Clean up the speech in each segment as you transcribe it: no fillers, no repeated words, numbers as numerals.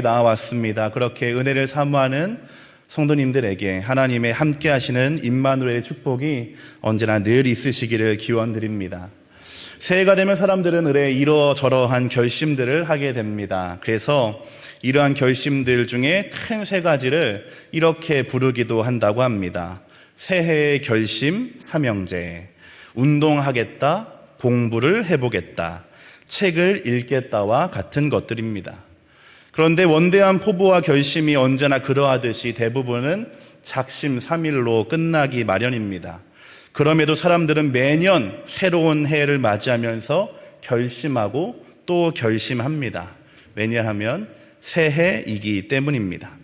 나왔습니다. 그렇게 은혜를 사모하는 성도님들에게 하나님의 함께 하시는 임마누엘의 축복이 언제나 늘 있으시기를 기원드립니다. 새해가 되면 사람들은 의뢰 이러저러한 결심들을 하게 됩니다. 그래서 이러한 결심들 중에 큰 세 가지를 이렇게 부르기도 한다고 합니다. 새해의 결심 삼형제, 운동하겠다, 공부를 해보겠다, 책을 읽겠다와 같은 것들입니다. 그런데 원대한 포부와 결심이 언제나 그러하듯이 대부분은 작심삼일로 끝나기 마련입니다. 그럼에도 사람들은 매년 새로운 해를 맞이하면서 결심하고 또 결심합니다. 왜냐하면 새해이기 때문입니다.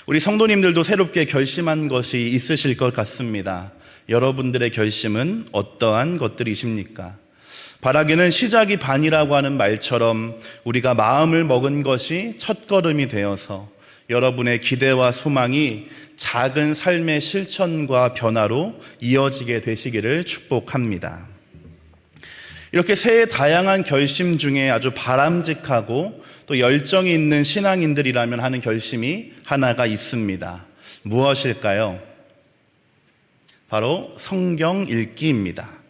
우리 성도님들도 새롭게 결심한 것이 있으실 것 같습니다. 여러분들의 결심은 어떠한 것들이십니까? 바라기는 시작이 반이라고 하는 말처럼 우리가 마음을 먹은 것이 첫걸음이 되어서 여러분의 기대와 소망이 작은 삶의 실천과 변화로 이어지게 되시기를 축복합니다. 이렇게 새해 다양한 결심 중에 아주 바람직하고 또 열정이 있는 신앙인들이라면 하는 결심이 하나가 있습니다. 무엇일까요? 바로 성경 읽기입니다.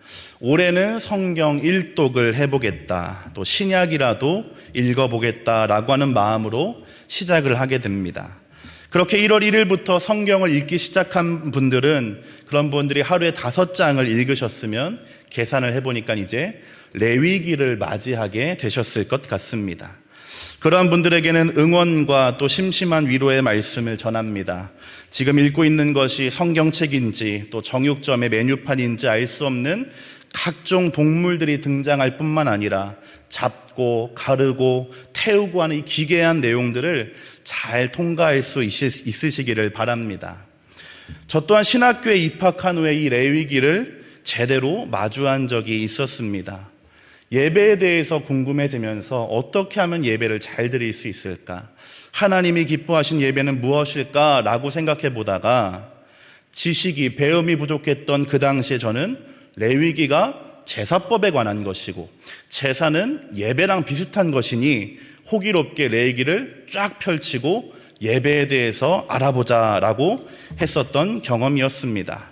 올해는 성경 일독을 해보겠다, 또 신약이라도 읽어보겠다라고 하는 마음으로 시작을 하게 됩니다. 그렇게 1월 1일부터 성경을 읽기 시작한 분들은 그런 분들이 하루에 5장을 읽으셨으면 계산을 해보니까 이제 레위기를 맞이하게 되셨을 것 같습니다. 그러한 분들에게는 응원과 또 심심한 위로의 말씀을 전합니다. 지금 읽고 있는 것이 성경책인지 또 정육점의 메뉴판인지 알 수 없는 각종 동물들이 등장할 뿐만 아니라 잡고 가르고 태우고 하는 이 기괴한 내용들을 잘 통과할 수 있으시기를 바랍니다. 저 또한 신학교에 입학한 후에 이 레위기를 제대로 마주한 적이 있었습니다. 예배에 대해서 궁금해지면서 어떻게 하면 예배를 잘 드릴 수 있을까? 하나님이 기뻐하신 예배는 무엇일까? 라고 생각해 보다가 지식이, 배움이 부족했던 그 당시에 저는 레위기가 제사법에 관한 것이고 제사는 예배랑 비슷한 것이니 호기롭게 레위기를 쫙 펼치고 예배에 대해서 알아보자라고 했었던 경험이었습니다.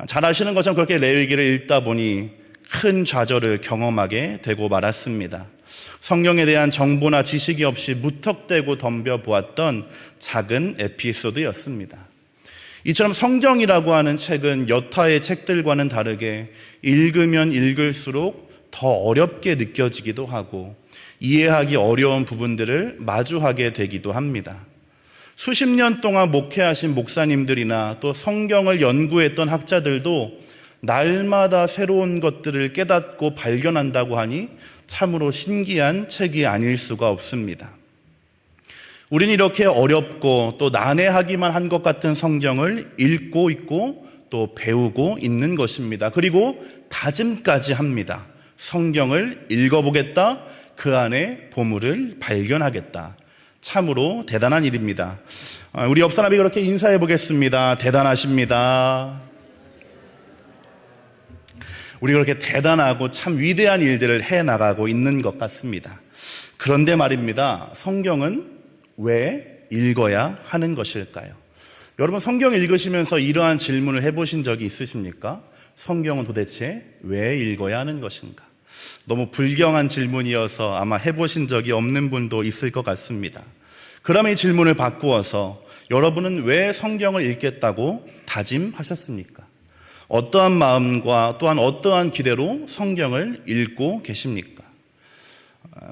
잘 아시는 것처럼 그렇게 레위기를 읽다 보니 큰 좌절을 경험하게 되고 말았습니다. 성경에 대한 정보나 지식이 없이 무턱대고 덤벼보았던 작은 에피소드였습니다. 이처럼 성경이라고 하는 책은 여타의 책들과는 다르게 읽으면 읽을수록 더 어렵게 느껴지기도 하고 이해하기 어려운 부분들을 마주하게 되기도 합니다. 수십 년 동안 목회하신 목사님들이나 또 성경을 연구했던 학자들도 날마다 새로운 것들을 깨닫고 발견한다고 하니 참으로 신기한 책이 아닐 수가 없습니다. 우린 이렇게 어렵고 또 난해하기만 한 것 같은 성경을 읽고 있고 또 배우고 있는 것입니다. 그리고 다짐까지 합니다. 성경을 읽어보겠다, 그 안에 보물을 발견하겠다. 참으로 대단한 일입니다. 우리 옆 사람이 그렇게 인사해 보겠습니다. 대단하십니다. 우리 그렇게 대단하고 참 위대한 일들을 해나가고 있는 것 같습니다. 그런데 말입니다. 성경은 왜 읽어야 하는 것일까요? 여러분 성경 읽으시면서 이러한 질문을 해보신 적이 있으십니까? 성경은 도대체 왜 읽어야 하는 것인가? 너무 불경한 질문이어서 아마 해보신 적이 없는 분도 있을 것 같습니다. 그러면 이 질문을 바꾸어서 여러분은 왜 성경을 읽겠다고 다짐하셨습니까? 어떠한 마음과 또한 어떠한 기대로 성경을 읽고 계십니까?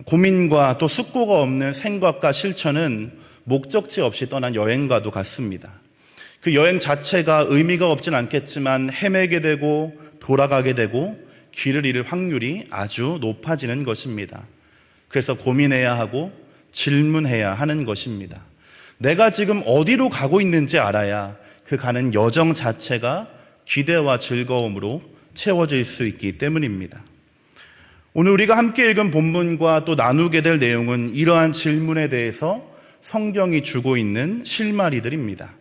고민과 또 숙고가 없는 생각과 실천은 목적지 없이 떠난 여행과도 같습니다. 그 여행 자체가 의미가 없진 않겠지만 헤매게 되고 돌아가게 되고 길을 잃을 확률이 아주 높아지는 것입니다. 그래서 고민해야 하고 질문해야 하는 것입니다. 내가 지금 어디로 가고 있는지 알아야 그 가는 여정 자체가 기대와 즐거움으로 채워질 수 있기 때문입니다. 오늘 우리가 함께 읽은 본문과 또 나누게 될 내용은 이러한 질문에 대해서 성경이 주고 있는 실마리들입니다.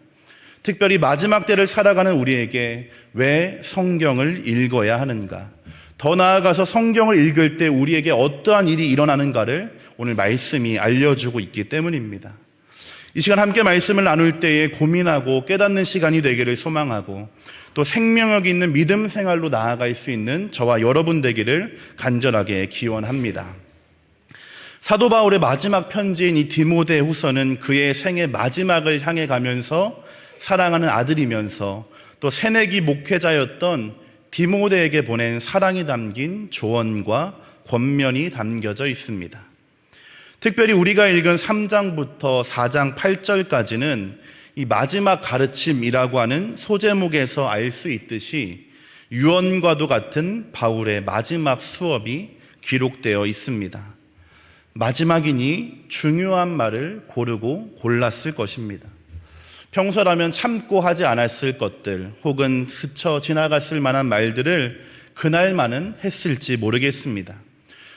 특별히 마지막 때를 살아가는 우리에게 왜 성경을 읽어야 하는가? 더 나아가서 성경을 읽을 때 우리에게 어떠한 일이 일어나는가를 오늘 말씀이 알려주고 있기 때문입니다. 이 시간 함께 말씀을 나눌 때에 고민하고 깨닫는 시간이 되기를 소망하고 또 생명력 있는 믿음 생활로 나아갈 수 있는 저와 여러분 되기를 간절하게 기원합니다. 사도 바울의 마지막 편지인 이 디모데후서는 그의 생의 마지막을 향해 가면서 사랑하는 아들이면서 또 새내기 목회자였던 디모데에게 보낸 사랑이 담긴 조언과 권면이 담겨져 있습니다. 특별히 우리가 읽은 3장부터 4장 8절까지는 이 마지막 가르침이라고 하는 소제목에서 알 수 있듯이 유언과도 같은 바울의 마지막 수업이 기록되어 있습니다. 마지막이니 중요한 말을 고르고 골랐을 것입니다. 평소라면 참고 하지 않았을 것들 혹은 스쳐 지나갔을 만한 말들을 그날만은 했을지 모르겠습니다.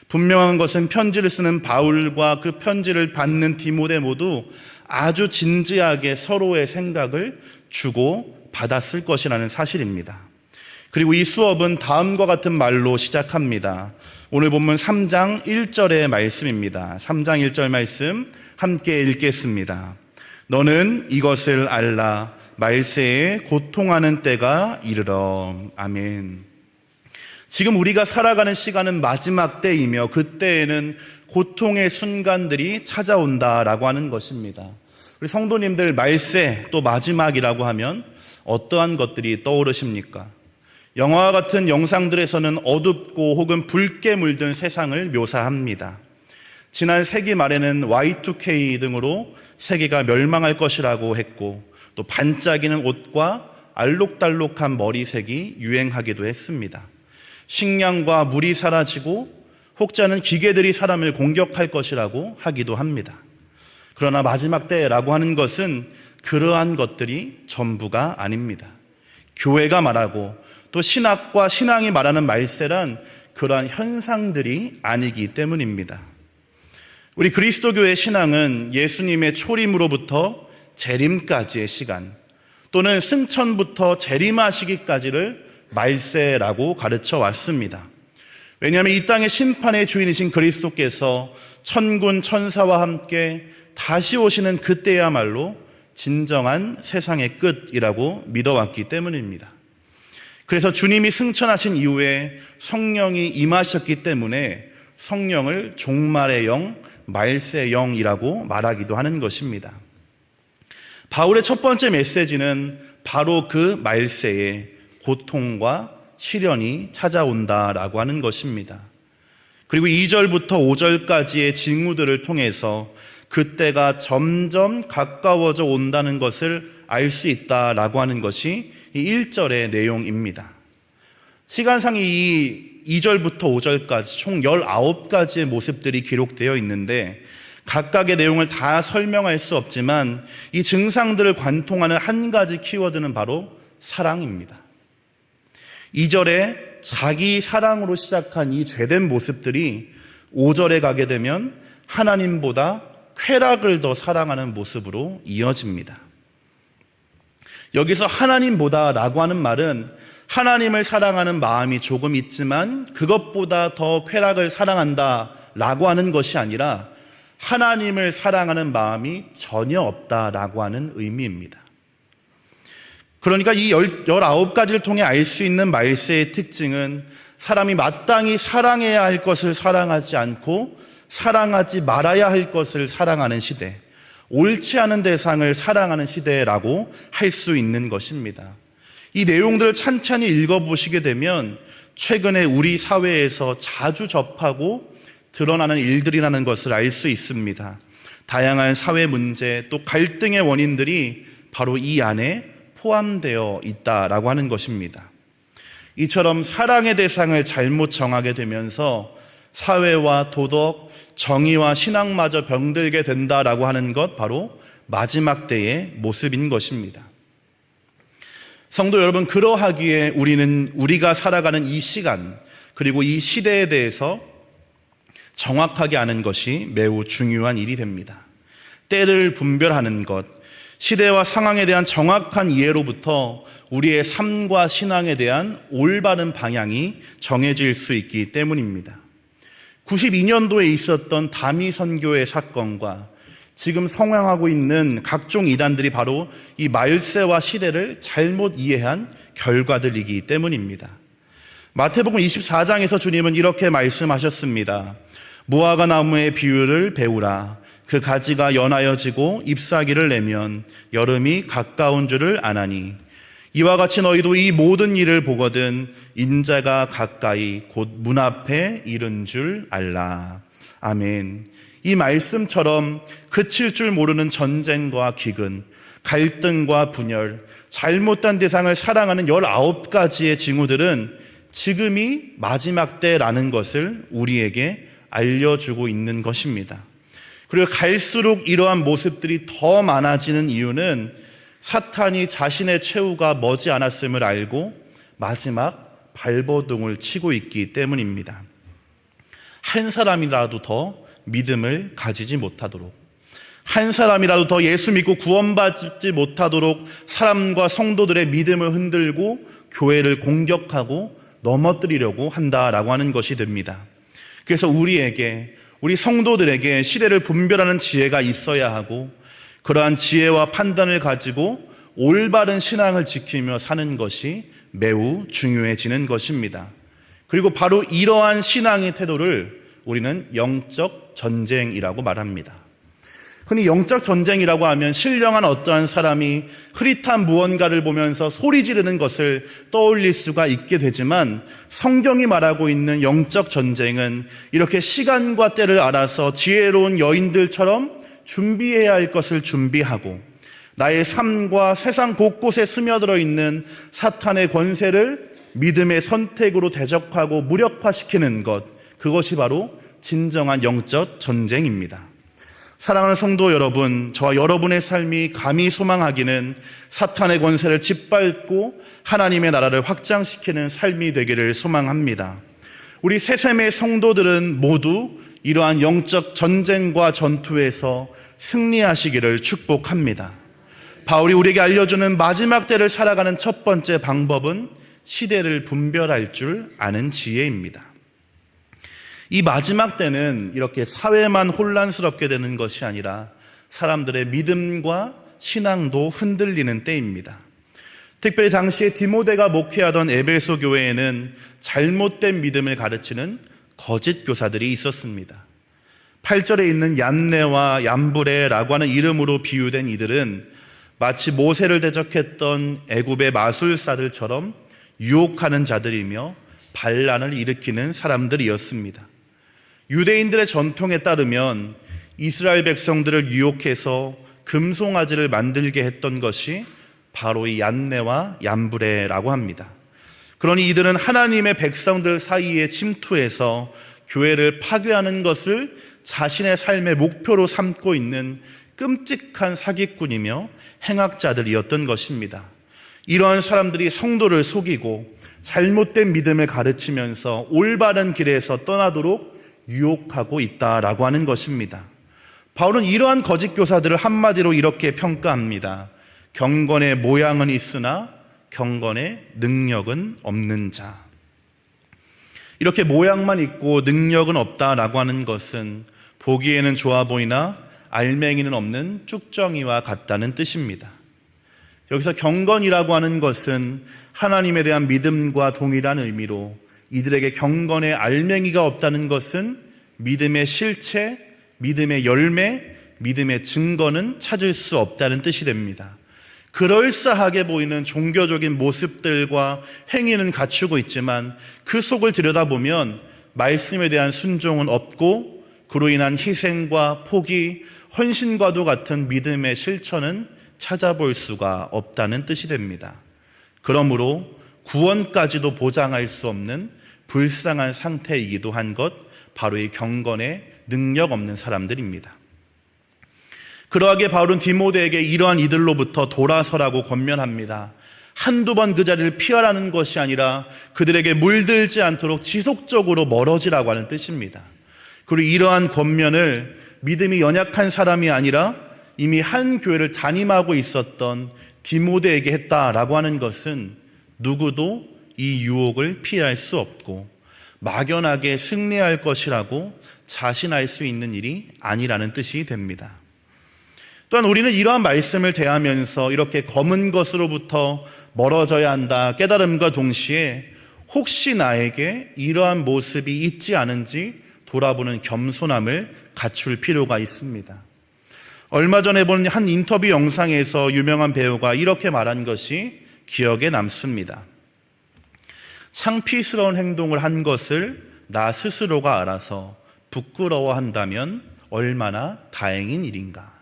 분명한 것은 편지를 쓰는 바울과 그 편지를 받는 디모데 모두 아주 진지하게 서로의 생각을 주고 받았을 것이라는 사실입니다. 그리고 이 수업은 다음과 같은 말로 시작합니다. 오늘 본문 3장 1절의 말씀입니다. 3장 1절 말씀 함께 읽겠습니다. 너는 이것을 알라. 말세에 고통하는 때가 이르러. 아멘. 지금 우리가 살아가는 시간은 마지막 때이며 그때에는 고통의 순간들이 찾아온다라고 하는 것입니다. 우리 성도님들 말세 또 마지막이라고 하면 어떠한 것들이 떠오르십니까? 영화와 같은 영상들에서는 어둡고 혹은 붉게 물든 세상을 묘사합니다. 지난 세기 말에는 Y2K 등으로 세계가 멸망할 것이라고 했고 또 반짝이는 옷과 알록달록한 머리색이 유행하기도 했습니다. 식량과 물이 사라지고 혹자는 기계들이 사람을 공격할 것이라고 하기도 합니다. 그러나 마지막 때라고 하는 것은 그러한 것들이 전부가 아닙니다. 교회가 말하고 또 신학과 신앙이 말하는 말세란 그러한 현상들이 아니기 때문입니다. 우리 그리스도교의 신앙은 예수님의 초림으로부터 재림까지의 시간 또는 승천부터 재림하시기까지를 말세라고 가르쳐 왔습니다. 왜냐하면 이 땅의 심판의 주인이신 그리스도께서 천군 천사와 함께 다시 오시는 그때야말로 진정한 세상의 끝이라고 믿어왔기 때문입니다. 그래서 주님이 승천하신 이후에 성령이 임하셨기 때문에 성령을 종말의 영, 말세의 영이라고 말하기도 하는 것입니다. 바울의 첫 번째 메시지는 바로 그 말세에 고통과 시련이 찾아온다라고 하는 것입니다. 그리고 2절부터 5절까지의 징후들을 통해서 그때가 점점 가까워져 온다는 것을 알 수 있다라고 하는 것이 이 1절의 내용입니다. 시간상 이 2절부터 5절까지 총 19가지의 모습들이 기록되어 있는데 각각의 내용을 다 설명할 수 없지만 이 증상들을 관통하는 한 가지 키워드는 바로 사랑입니다. 2절에 자기 사랑으로 시작한 이 죄된 모습들이 5절에 가게 되면 하나님보다 쾌락을 더 사랑하는 모습으로 이어집니다. 여기서 하나님보다라고 하는 말은 하나님을 사랑하는 마음이 조금 있지만 그것보다 더 쾌락을 사랑한다라고 하는 것이 아니라 하나님을 사랑하는 마음이 전혀 없다라고 하는 의미입니다. 그러니까 이 19가지를 통해 알 수 있는 말세의 특징은 사람이 마땅히 사랑해야 할 것을 사랑하지 않고 사랑하지 말아야 할 것을 사랑하는 시대, 옳지 않은 대상을 사랑하는 시대라고 할 수 있는 것입니다. 이 내용들을 찬찬히 읽어보시게 되면 최근에 우리 사회에서 자주 접하고 드러나는 일들이라는 것을 알 수 있습니다. 다양한 사회 문제 또 갈등의 원인들이 바로 이 안에 포함되어 있다라고 하는 것입니다. 이처럼 사랑의 대상을 잘못 정하게 되면서 사회와 도덕, 정의와 신앙마저 병들게 된다라고 하는 것 바로 마지막 때의 모습인 것입니다. 성도 여러분, 그러하기에 우리가 살아가는 이 시간 그리고 이 시대에 대해서 정확하게 아는 것이 매우 중요한 일이 됩니다. 때를 분별하는 것, 시대와 상황에 대한 정확한 이해로부터 우리의 삶과 신앙에 대한 올바른 방향이 정해질 수 있기 때문입니다. 92년도에 있었던 다미 선교의 사건과 지금 성행하고 있는 각종 이단들이 바로 이 말세와 시대를 잘못 이해한 결과들이기 때문입니다. 마태복음 24장에서 주님은 이렇게 말씀하셨습니다. 무화과 나무의 비유를 배우라. 그 가지가 연하여지고 잎사귀를 내면 여름이 가까운 줄을 아나니 이와 같이 너희도 이 모든 일을 보거든 인자가 가까이 곧 문 앞에 이른 줄 알라. 아멘. 이 말씀처럼 그칠 줄 모르는 전쟁과 기근, 갈등과 분열, 잘못된 대상을 사랑하는 19가지의 징후들은 지금이 마지막 때라는 것을 우리에게 알려주고 있는 것입니다. 그리고 갈수록 이러한 모습들이 더 많아지는 이유는 사탄이 자신의 최후가 머지않았음을 알고 마지막 발버둥을 치고 있기 때문입니다. 한 사람이라도 더 믿음을 가지지 못하도록, 한 사람이라도 더 예수 믿고 구원받지 못하도록 사람과 성도들의 믿음을 흔들고 교회를 공격하고 넘어뜨리려고 한다라고 하는 것이 됩니다. 그래서 우리 성도들에게 시대를 분별하는 지혜가 있어야 하고 그러한 지혜와 판단을 가지고 올바른 신앙을 지키며 사는 것이 매우 중요해지는 것입니다. 그리고 바로 이러한 신앙의 태도를 우리는 영적 전쟁이라고 말합니다. 흔히 영적 전쟁이라고 하면 신령한 어떠한 사람이 흐릿한 무언가를 보면서 소리 지르는 것을 떠올릴 수가 있게 되지만 성경이 말하고 있는 영적 전쟁은 이렇게 시간과 때를 알아서 지혜로운 여인들처럼 준비해야 할 것을 준비하고 나의 삶과 세상 곳곳에 스며들어 있는 사탄의 권세를 믿음의 선택으로 대적하고 무력화시키는 것, 그것이 바로 진정한 영적 전쟁입니다. 사랑하는 성도 여러분, 저와 여러분의 삶이 감히 소망하기는 사탄의 권세를 짓밟고 하나님의 나라를 확장시키는 삶이 되기를 소망합니다. 우리 새샘의 성도들은 모두 이러한 영적 전쟁과 전투에서 승리하시기를 축복합니다. 바울이 우리에게 알려주는 마지막 때를 살아가는 첫 번째 방법은 시대를 분별할 줄 아는 지혜입니다. 이 마지막 때는 이렇게 사회만 혼란스럽게 되는 것이 아니라 사람들의 믿음과 신앙도 흔들리는 때입니다. 특별히 당시에 디모데가 목회하던 에베소 교회에는 잘못된 믿음을 가르치는 거짓 교사들이 있었습니다. 8절에 있는 얀네와 얀브레라고 하는 이름으로 비유된 이들은 마치 모세를 대적했던 애굽의 마술사들처럼 유혹하는 자들이며 반란을 일으키는 사람들이었습니다. 유대인들의 전통에 따르면 이스라엘 백성들을 유혹해서 금송아지를 만들게 했던 것이 바로 이 얀네와 얀브레라고 합니다. 그러니 이들은 하나님의 백성들 사이에 침투해서 교회를 파괴하는 것을 자신의 삶의 목표로 삼고 있는 끔찍한 사기꾼이며 행악자들이었던 것입니다. 이러한 사람들이 성도를 속이고 잘못된 믿음을 가르치면서 올바른 길에서 떠나도록 유혹하고 있다라고 하는 것입니다. 바울은 이러한 거짓 교사들을 한마디로 이렇게 평가합니다. 경건의 모양은 있으나 경건의 능력은 없는 자. 이렇게 모양만 있고 능력은 없다라고 하는 것은 보기에는 좋아 보이나 알맹이는 없는 쭉정이와 같다는 뜻입니다. 여기서 경건이라고 하는 것은 하나님에 대한 믿음과 동일한 의미로 이들에게 경건의 알맹이가 없다는 것은 믿음의 실체, 믿음의 열매, 믿음의 증거는 찾을 수 없다는 뜻이 됩니다. 그럴싸하게 보이는 종교적인 모습들과 행위는 갖추고 있지만 그 속을 들여다보면 말씀에 대한 순종은 없고 그로 인한 희생과 포기, 헌신과도 같은 믿음의 실천은 찾아볼 수가 없다는 뜻이 됩니다. 그러므로 구원까지도 보장할 수 없는 불쌍한 상태이기도 한 것, 바로 이 경건의 능력 없는 사람들입니다. 그러하게 바울은 디모데에게 이러한 이들로부터 돌아서라고 권면합니다. 한두 번 그 자리를 피하라는 것이 아니라 그들에게 물들지 않도록 지속적으로 멀어지라고 하는 뜻입니다. 그리고 이러한 권면을 믿음이 연약한 사람이 아니라 이미 한 교회를 담임하고 있었던 디모데에게 했다라고 하는 것은 누구도 이 유혹을 피할 수 없고 막연하게 승리할 것이라고 자신할 수 있는 일이 아니라는 뜻이 됩니다. 또한 우리는 이러한 말씀을 대하면서 이렇게 검은 것으로부터 멀어져야 한다 깨달음과 동시에 혹시 나에게 이러한 모습이 있지 않은지 돌아보는 겸손함을 갖출 필요가 있습니다. 얼마 전에 본 한 인터뷰 영상에서 유명한 배우가 이렇게 말한 것이 기억에 남습니다. 창피스러운 행동을 한 것을 나 스스로가 알아서 부끄러워한다면 얼마나 다행인 일인가.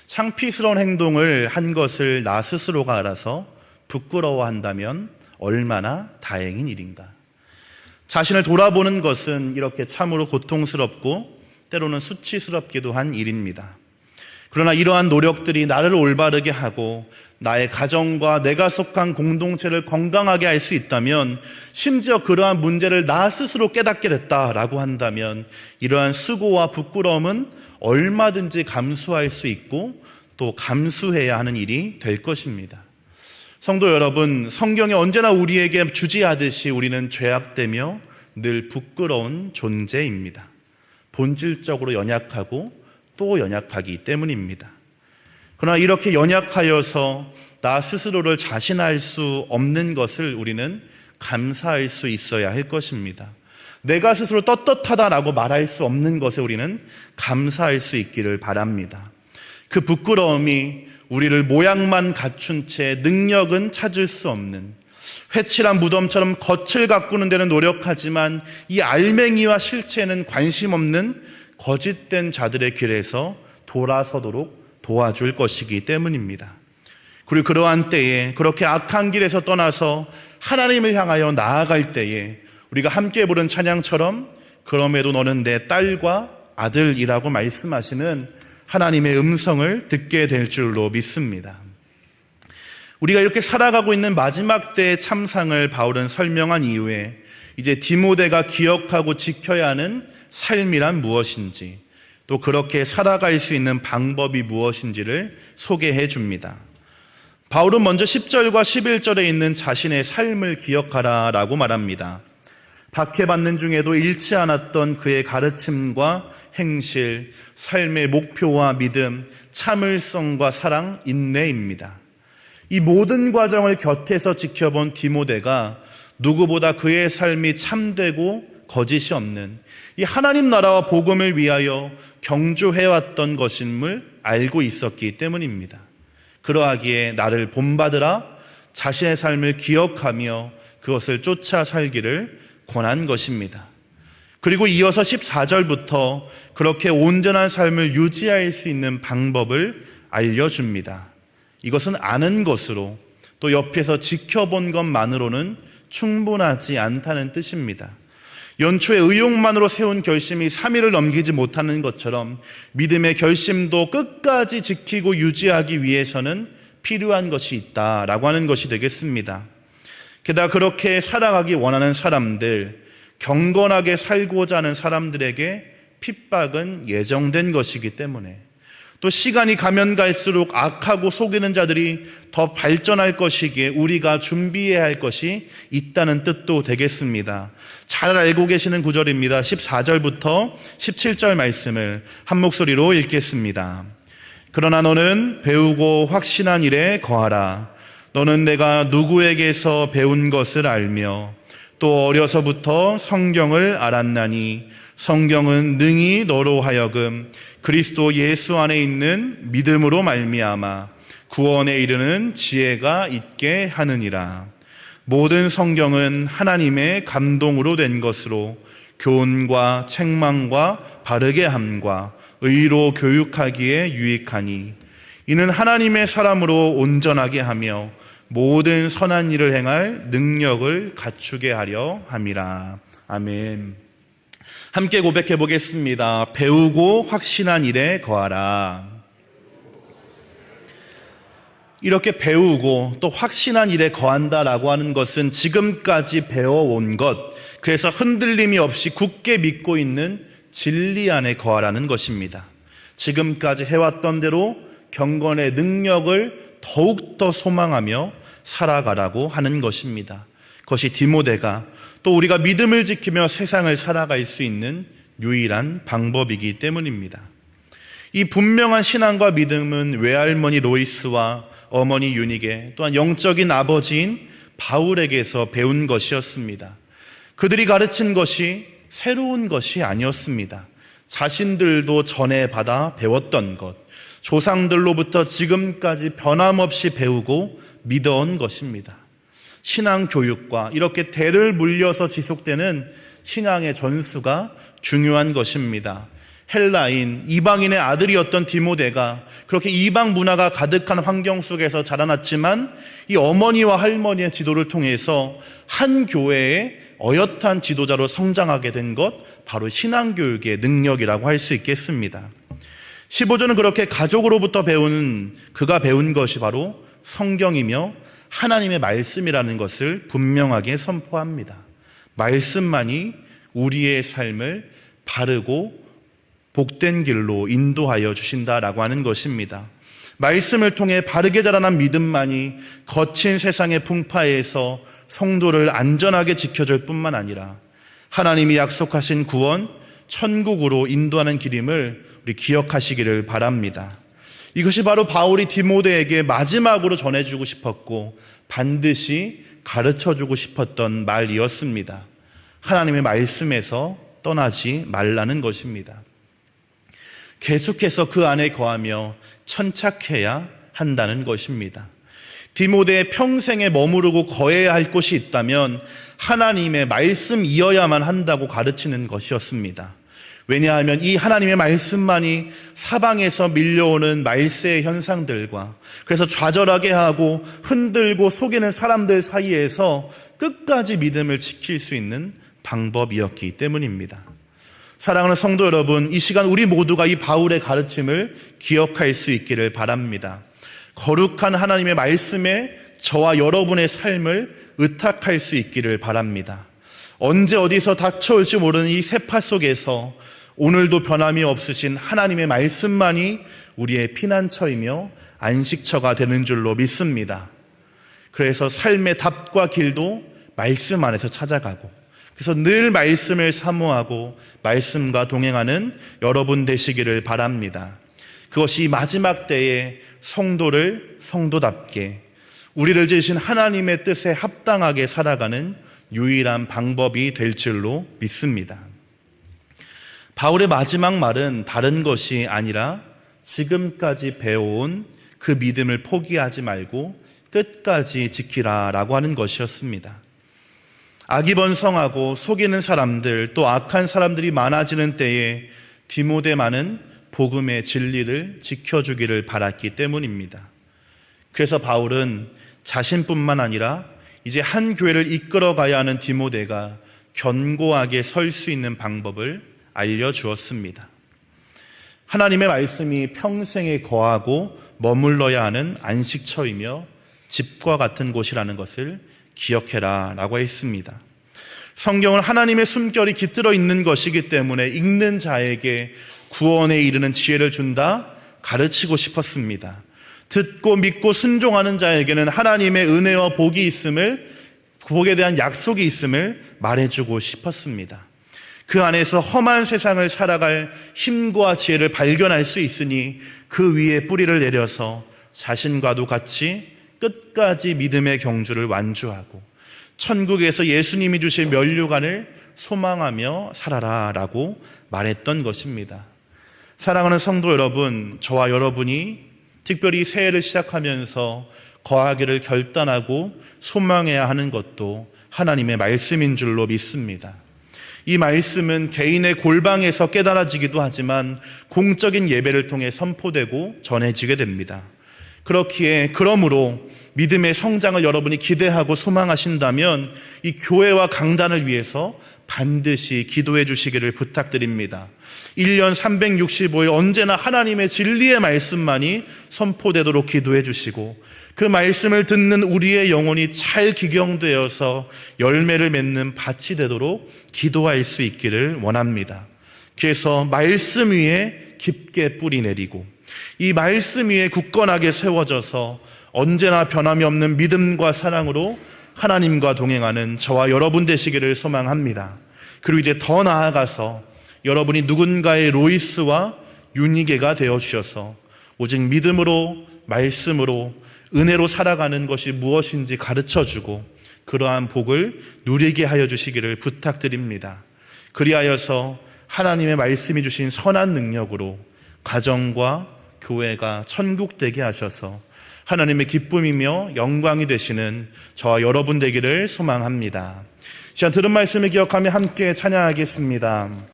창피스러운 행동을 한 것을 나 스스로가 알아서 부끄러워한다면 얼마나 다행인 일인가. 자신을 돌아보는 것은 이렇게 참으로 고통스럽고 때로는 수치스럽기도 한 일입니다. 그러나 이러한 노력들이 나를 올바르게 하고 나의 가정과 내가 속한 공동체를 건강하게 할 수 있다면, 심지어 그러한 문제를 나 스스로 깨닫게 됐다라고 한다면 이러한 수고와 부끄러움은 얼마든지 감수할 수 있고 또 감수해야 하는 일이 될 것입니다. 성도 여러분, 성경이 언제나 우리에게 주지하듯이 우리는 죄악되며 늘 부끄러운 존재입니다. 본질적으로 연약하고 또 연약하기 때문입니다. 그러나 이렇게 연약하여서 나 스스로를 자신할 수 없는 것을 우리는 감사할 수 있어야 할 것입니다. 내가 스스로 떳떳하다라고 말할 수 없는 것에 우리는 감사할 수 있기를 바랍니다. 그 부끄러움이 우리를 모양만 갖춘 채 능력은 찾을 수 없는 회칠한 무덤처럼 겉을 가꾸는 데는 노력하지만 이 알맹이와 실체에는 관심 없는 거짓된 자들의 길에서 돌아서도록 도와줄 것이기 때문입니다. 그리고 그러한 때에, 그렇게 악한 길에서 떠나서 하나님을 향하여 나아갈 때에 우리가 함께 부른 찬양처럼 그럼에도 너는 내 딸과 아들이라고 말씀하시는 하나님의 음성을 듣게 될 줄로 믿습니다. 우리가 이렇게 살아가고 있는 마지막 때의 참상을 바울은 설명한 이후에 이제 디모데가 기억하고 지켜야 하는 삶이란 무엇인지, 또 그렇게 살아갈 수 있는 방법이 무엇인지를 소개해 줍니다. 바울은 먼저 10절과 11절에 있는 자신의 삶을 기억하라 라고 말합니다. 박해받는 중에도 잃지 않았던 그의 가르침과 행실, 삶의 목표와 믿음, 참을성과 사랑, 인내입니다. 이 모든 과정을 곁에서 지켜본 디모데가 누구보다 그의 삶이 참되고 거짓이 없는 이 하나님 나라와 복음을 위하여 경주해왔던 것임을 알고 있었기 때문입니다. 그러하기에 나를 본받으라, 자신의 삶을 기억하며 그것을 쫓아 살기를 권한 것입니다. 그리고 이어서 14절부터 그렇게 온전한 삶을 유지할 수 있는 방법을 알려줍니다. 이것은 아는 것으로, 또 옆에서 지켜본 것만으로는 충분하지 않다는 뜻입니다. 연초에 의욕만으로 세운 결심이 3일을 넘기지 못하는 것처럼 믿음의 결심도 끝까지 지키고 유지하기 위해서는 필요한 것이 있다라고 하는 것이 되겠습니다. 게다가 그렇게 살아가기 원하는 사람들, 경건하게 살고자 하는 사람들에게 핍박은 예정된 것이기 때문에, 또 시간이 가면 갈수록 악하고 속이는 자들이 더 발전할 것이기에 우리가 준비해야 할 것이 있다는 뜻도 되겠습니다. 잘 알고 계시는 구절입니다. 14절부터 17절 말씀을 한 목소리로 읽겠습니다. 그러나 너는 배우고 확신한 일에 거하라. 너는 내가 누구에게서 배운 것을 알며 또 어려서부터 성경을 알았나니 성경은 능히 너로 하여금 그리스도 예수 안에 있는 믿음으로 말미암아 구원에 이르는 지혜가 있게 하느니라. 모든 성경은 하나님의 감동으로 된 것으로 교훈과 책망과 바르게 함과 의로 교육하기에 유익하니 이는 하나님의 사람으로 온전하게 하며 모든 선한 일을 행할 능력을 갖추게 하려 함이라. 아멘. 함께 고백해 보겠습니다. 배우고 확신한 일에 거하라. 이렇게 배우고 또 확신한 일에 거한다라고 하는 것은 지금까지 배워온 것, 그래서 흔들림이 없이 굳게 믿고 있는 진리 안에 거하라는 것입니다. 지금까지 해왔던 대로 경건의 능력을 더욱더 소망하며 살아가라고 하는 것입니다. 그것이 디모데가 또 우리가 믿음을 지키며 세상을 살아갈 수 있는 유일한 방법이기 때문입니다. 이 분명한 신앙과 믿음은 외할머니 로이스와 어머니 유닉에 또한 영적인 아버지인 바울에게서 배운 것이었습니다. 그들이 가르친 것이 새로운 것이 아니었습니다. 자신들도 전에 받아 배웠던 것, 조상들로부터 지금까지 변함없이 배우고 믿어온 것입니다. 신앙 교육과 이렇게 대를 물려서 지속되는 신앙의 전수가 중요한 것입니다. 헬라인, 이방인의 아들이었던 디모데가 그렇게 이방 문화가 가득한 환경 속에서 자라났지만 이 어머니와 할머니의 지도를 통해서 한 교회의 어엿한 지도자로 성장하게 된 것, 바로 신앙교육의 능력이라고 할 수 있겠습니다. 15절은 그렇게 가족으로부터 그가 배운 것이 바로 성경이며 하나님의 말씀이라는 것을 분명하게 선포합니다. 말씀만이 우리의 삶을 바르고 복된 길로 인도하여 주신다라고 하는 것입니다. 말씀을 통해 바르게 자라난 믿음만이 거친 세상의 풍파에서 성도를 안전하게 지켜줄 뿐만 아니라 하나님이 약속하신 구원, 천국으로 인도하는 길임을 우리 기억하시기를 바랍니다. 이것이 바로 바울이 디모데에게 마지막으로 전해주고 싶었고 반드시 가르쳐주고 싶었던 말이었습니다. 하나님의 말씀에서 떠나지 말라는 것입니다. 계속해서 그 안에 거하며 천착해야 한다는 것입니다. 디모데의 평생에 머무르고 거해야 할 곳이 있다면 하나님의 말씀이어야만 한다고 가르치는 것이었습니다. 왜냐하면 이 하나님의 말씀만이 사방에서 밀려오는 말세의 현상들과 그래서 좌절하게 하고 흔들고 속이는 사람들 사이에서 끝까지 믿음을 지킬 수 있는 방법이었기 때문입니다. 사랑하는 성도 여러분, 이 시간 우리 모두가 이 바울의 가르침을 기억할 수 있기를 바랍니다. 거룩한 하나님의 말씀에 저와 여러분의 삶을 의탁할 수 있기를 바랍니다. 언제 어디서 닥쳐올지 모르는 이 세파 속에서 오늘도 변함이 없으신 하나님의 말씀만이 우리의 피난처이며 안식처가 되는 줄로 믿습니다. 그래서 삶의 답과 길도 말씀 안에서 찾아가고, 그래서 늘 말씀을 사모하고 말씀과 동행하는 여러분 되시기를 바랍니다. 그것이 마지막 때에 성도를 성도답게 우리를 지으신 하나님의 뜻에 합당하게 살아가는 유일한 방법이 될 줄로 믿습니다. 바울의 마지막 말은 다른 것이 아니라 지금까지 배워온 그 믿음을 포기하지 말고 끝까지 지키라라고 하는 것이었습니다. 악이 번성하고 속이는 사람들, 또 악한 사람들이 많아지는 때에 디모데만은 복음의 진리를 지켜주기를 바랐기 때문입니다. 그래서 바울은 자신뿐만 아니라 이제 한 교회를 이끌어가야 하는 디모데가 견고하게 설 수 있는 방법을 알려주었습니다. 하나님의 말씀이 평생에 거하고 머물러야 하는 안식처이며 집과 같은 곳이라는 것을 기억해라 라고 했습니다. 성경은 하나님의 숨결이 깃들어 있는 것이기 때문에 읽는 자에게 구원에 이르는 지혜를 준다 가르치고 싶었습니다. 듣고 믿고 순종하는 자에게는 하나님의 은혜와 복이 있음을, 복에 대한 약속이 있음을 말해주고 싶었습니다. 그 안에서 험한 세상을 살아갈 힘과 지혜를 발견할 수 있으니 그 위에 뿌리를 내려서 자신과도 같이 끝까지 믿음의 경주를 완주하고 천국에서 예수님이 주실 면류관을 소망하며 살아라 라고 말했던 것입니다. 사랑하는 성도 여러분, 저와 여러분이 특별히 새해를 시작하면서 거하기를 결단하고 소망해야 하는 것도 하나님의 말씀인 줄로 믿습니다. 이 말씀은 개인의 골방에서 깨달아지기도 하지만 공적인 예배를 통해 선포되고 전해지게 됩니다. 그러므로 믿음의 성장을 여러분이 기대하고 소망하신다면 이 교회와 강단을 위해서 반드시 기도해 주시기를 부탁드립니다. 1년 365일 언제나 하나님의 진리의 말씀만이 선포되도록 기도해 주시고 그 말씀을 듣는 우리의 영혼이 잘 기경되어서 열매를 맺는 밭이 되도록 기도할 수 있기를 원합니다. 그래서 말씀 위에 깊게 뿌리 내리고 이 말씀 위에 굳건하게 세워져서 언제나 변함이 없는 믿음과 사랑으로 하나님과 동행하는 저와 여러분 되시기를 소망합니다. 그리고 이제 더 나아가서 여러분이 누군가의 로이스와 유니게가 되어주셔서 오직 믿음으로, 말씀으로, 은혜로 살아가는 것이 무엇인지 가르쳐주고 그러한 복을 누리게 하여 주시기를 부탁드립니다. 그리하여서 하나님의 말씀이 주신 선한 능력으로 가정과 교회가 천국 되게 하셔서 하나님의 기쁨이며 영광이 되시는 저와 여러분 되기를 소망합니다. 시간 들은 말씀을 기억하며 함께 찬양하겠습니다.